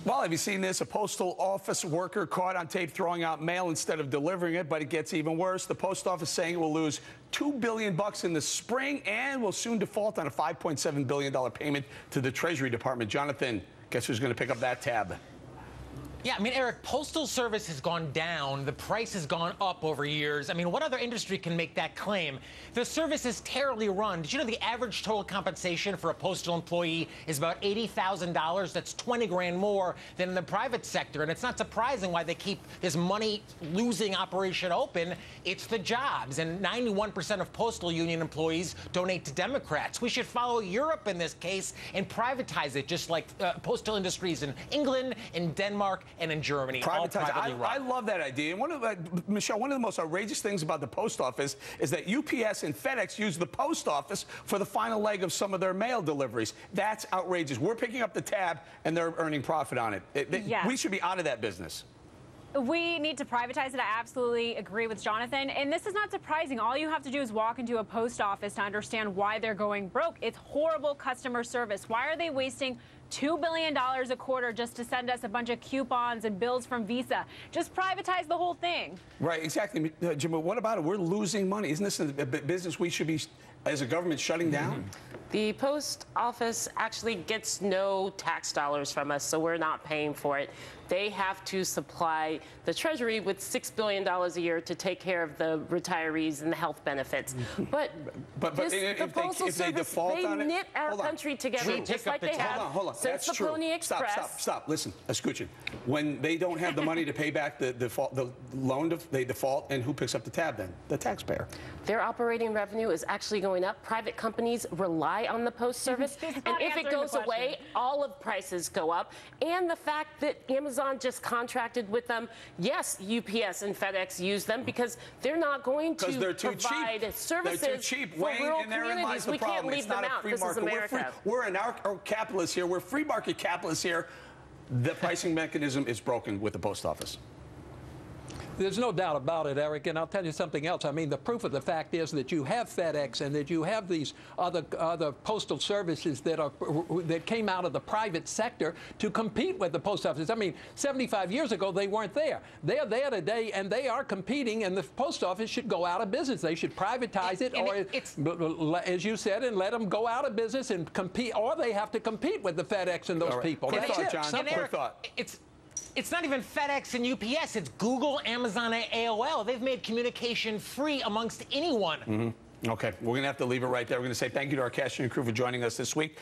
Well, have you seen this? A postal office worker caught on tape throwing out mail instead of delivering it, but it gets even worse. The post office saying it will lose $2 billion in the spring and will soon default on a $5.7 billion payment to the Treasury Department. Jonathan, guess who's going to pick up that tab? Yeah, I mean, Eric, Postal Service has gone down. The price has gone up over years. I mean, what other industry can make that claim? The service is terribly run. Did you know the average total compensation for a postal employee is about $80,000? That's 20 grand more than in the private sector. And it's not surprising why they keep this money-losing operation open. It's the jobs. And 91% of postal union employees donate to Democrats. We should follow Europe in this case and privatize it, just like postal industries in England, in Denmark, and in Germany. Privatize. I love that idea. And Michelle, one of the most outrageous things about the post office is that UPS and FedEx use the post office for the final leg of some of their mail deliveries. That's outrageous. We're picking up the tab, and they're earning profit on it. Yes. We should be out of that business. We need to privatize it. I absolutely agree with Jonathan. And this is not surprising. All you have to do is walk into a post office to understand why they're going broke. It's horrible customer service. Why are they wasting $2 billion a quarter just to send us a bunch of coupons and bills from Visa? Just privatize the whole thing. Right, exactly. Jim, what about it? We're losing money. Isn't this a business we should be, as a government, shutting down? The post office actually gets no tax dollars from us, so we're not paying for it. They have to supply the Treasury with $6 billion a year to take care of the retirees and the health benefits. But the Postal Service, they knit our country together just like they have since the Pony Express. Stop. Listen, escuchen. When they don't have the money to pay back the loan, they default, and who picks up the tab then? The taxpayer. Their operating revenue is actually going up. Private companies rely on the Post Service, and if it goes away, all of prices go up. And the fact that Amazon just contracted with them, yes, UPS and FedEx use them because they're not going to provide services they're too cheap. for rural communities. We can't leave them out. This is America. We're anarcho-capitalists here. We're free market capitalists here. The pricing mechanism is broken with the post office. There's no doubt about it, Eric, and I'll tell you something else. I mean, the proof of the fact is that you have FedEx and that you have these other postal services that came out of the private sector to compete with the post office. I mean, 75 years ago, they weren't there. They're there today, and they are competing, and the post office should go out of business. They should privatize it, or, as you said, and let them go out of business and compete, or they have to compete with the FedEx and those people. Quick thought, John. Quick thought. It's not even FedEx and UPS. It's Google, Amazon, and AOL. They've made communication free amongst anyone. Okay, we're going to have to leave it right there. We're going to say thank you to our casting crew for joining us this week.